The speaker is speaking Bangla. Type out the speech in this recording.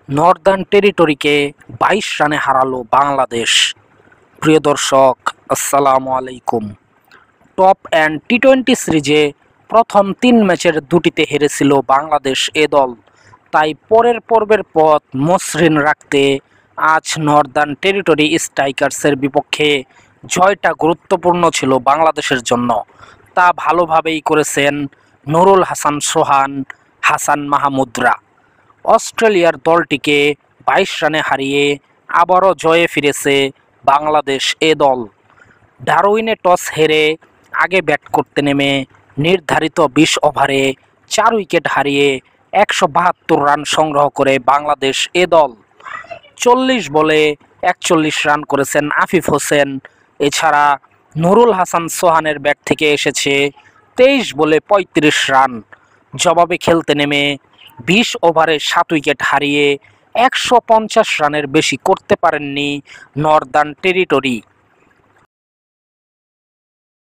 নর্দার্ন টেরিটরিকে ২২ রানে হারালো বাংলাদেশ। প্রিয় দর্শক, আসসালামু আলাইকুম। টপ অ্যান্ড টি-20 সিরিজে প্রথম ৩ ম্যাচের দুটিতে হেরেছিল বাংলাদেশ এ দল, তাই পরের পর্বের পথ মসৃণ রাখতে আজ নর্দার্ন টেরিটরি স্ট্রাইকার্সের বিপক্ষে জয়টা গুরুত্বপূর্ণ ছিল বাংলাদেশের জন্য। তা ভালোভাবেই করেছেন নুরুল হাসান সোহান, হাসান মাহমুদরা। অস্ট্রেলিয়ার দলটিকে ২২ রানে হারিয়ে আবারও জয়ে ফিরেছে বাংলাদেশ এ দল। ডারউইনে টস হেরে আগে ব্যাট করতে নেমে নির্ধারিত ২০ ওভারে ৪ উইকেট হারিয়ে ১৭২ রান সংগ্রহ করে বাংলাদেশ এ দল। ৪০ বলে ৪১ রান করেছেন আফিফ হোসেন। এছাড়া নুরুল হাসান সোহানের ব্যাট থেকে এসেছে ২৩ বলে ৩৫ রান। জবাবে খেলতে নেমে ২০ ওভারে ৭ উইকেট হারিয়ে ১৫০ রানের বেশি করতে পারেননি নর্দার্ন টেরিটরি।